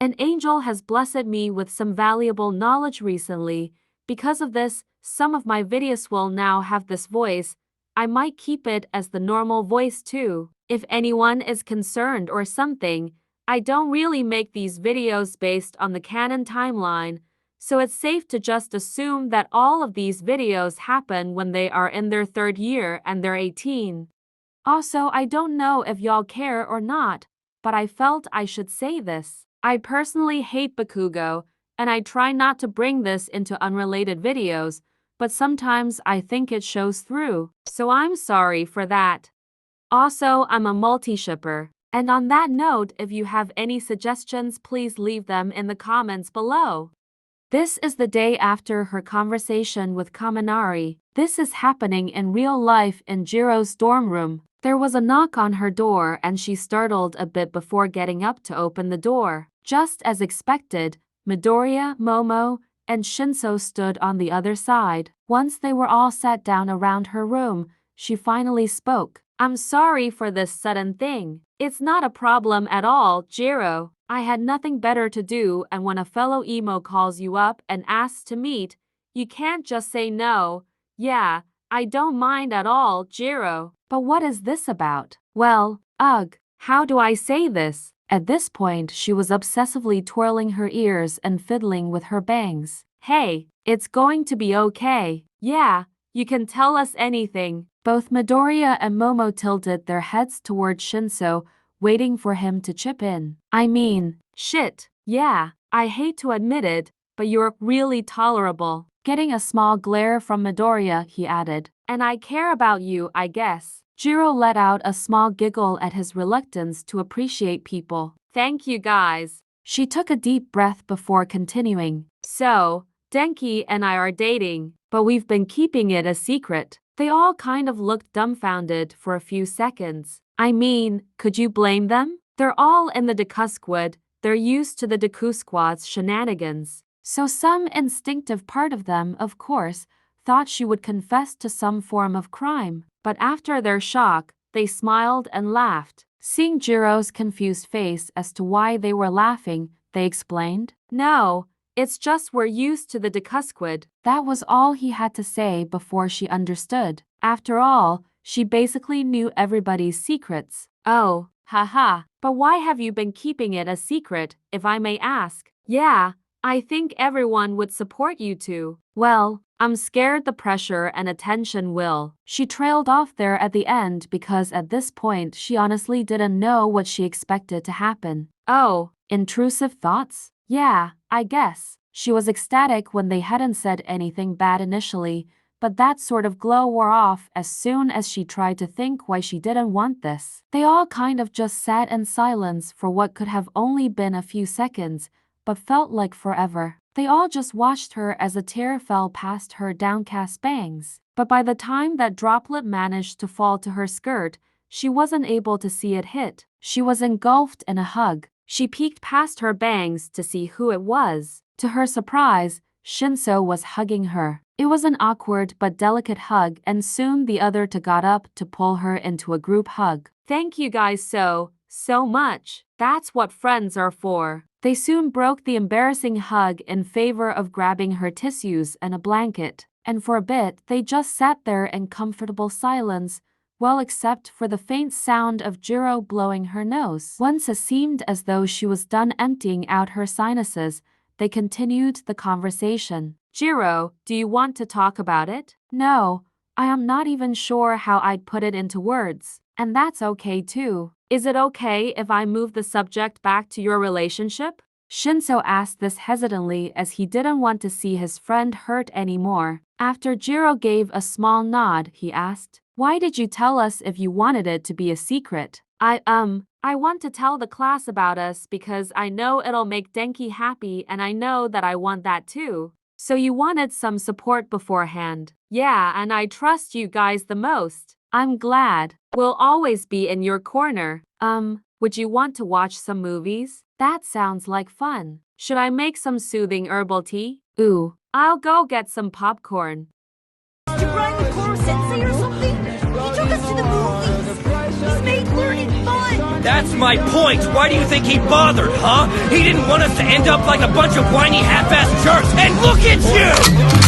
An angel has blessed me with some valuable knowledge recently. Because of this, some of my videos will now have this voice. I might keep it as the normal voice too. If anyone is concerned or something, I don't really make these videos based on the canon timeline, so it's safe to just assume that all of these videos happen when they are in their 3rd year and they're 18. Also, I don't know if y'all care or not, but I felt I should say this. I personally hate Bakugo, and I try not to bring this into unrelated videos, but sometimes I think it shows through, so I'm sorry for that. Also, I'm a multi-shipper. And on that note, if you have any suggestions, please leave them in the comments below. This is the day after her conversation with Kaminari. This is happening in real life in Jiro's dorm room. There was a knock on her door and she startled a bit before getting up to open the door. Just as expected, Midoriya, Momo, and Shinso stood on the other side. Once they were all sat down around her room, she finally spoke. I'm sorry for this sudden thing. It's not a problem at all, Jiro. I had nothing better to do, and when a fellow emo calls you up and asks to meet, you can't just say no. Yeah, I don't mind at all, Jiro. But what is this about? Well, ugh, how do I say this? At this point, she was obsessively twirling her ears and fiddling with her bangs. Hey, it's going to be okay. Yeah, you can tell us anything. Both Midoriya and Momo tilted their heads toward Shinso, waiting for him to chip in. I mean, shit. Yeah, I hate to admit it, but you're really tolerable. Getting a small glare from Midoriya, he added. And I care about you, I guess. Jiro let out a small giggle at his reluctance to appreciate people. Thank you guys. She took a deep breath before continuing. So, Denki and I are dating, but we've been keeping it a secret. They all kind of looked dumbfounded for a few seconds. I mean, could you blame them? They're all in the Deku Squad. They're used to the Deku Squad's shenanigans. So some instinctive part of them, of course, thought she would confess to some form of crime. But after their shock, they smiled and laughed. Seeing Jiro's confused face as to why they were laughing, they explained, No, it's just we're used to the Deku Squad. That was all he had to say before she understood. After all, she basically knew everybody's secrets. Oh, haha. But why have you been keeping it a secret, if I may ask? Yeah, I think everyone would support you too. Well, I'm scared the pressure and attention will. She trailed off there at the end because at this point she honestly didn't know what she expected to happen. Oh, intrusive thoughts? Yeah, I guess. She was ecstatic when they hadn't said anything bad initially, but that sort of glow wore off as soon as she tried to think why she didn't want this. They all kind of just sat in silence for what could have only been a few seconds, but felt like forever. They all just watched her as a tear fell past her downcast bangs. But by the time that droplet managed to fall to her skirt, she wasn't able to see it hit. She was engulfed in a hug. She peeked past her bangs to see who it was. To her surprise, Shinso was hugging her. It was an awkward but delicate hug, and soon the other two got up to pull her into a group hug. Thank you guys so much. That's what friends are for. They soon broke the embarrassing hug in favor of grabbing her tissues and a blanket, and for a bit they just sat there in comfortable silence, well except for the faint sound of Jiro blowing her nose. Once it seemed as though she was done emptying out her sinuses, they continued the conversation. Jiro, do you want to talk about it? No, I am not even sure how I'd put it into words. And that's okay too. Is it okay if I move the subject back to your relationship? Shinso asked this hesitantly as he didn't want to see his friend hurt anymore. After Jiro gave a small nod, he asked, Why did you tell us if you wanted it to be a secret? I want to tell the class about us because I know it'll make Denki happy and I know that I want that too. So you wanted some support beforehand. Yeah, and I trust you guys the most. I'm glad. We'll always be in your corner. Would you want to watch some movies? That sounds like fun. Should I make some soothing herbal tea? Ooh, I'll go get some popcorn. You're riding with Koro Sensei or something? He took us to the movies. He's made learning fun. That's my point. Why do you think he bothered, huh? He didn't want us to end up like a bunch of whiny half-assed jerks. And look at you!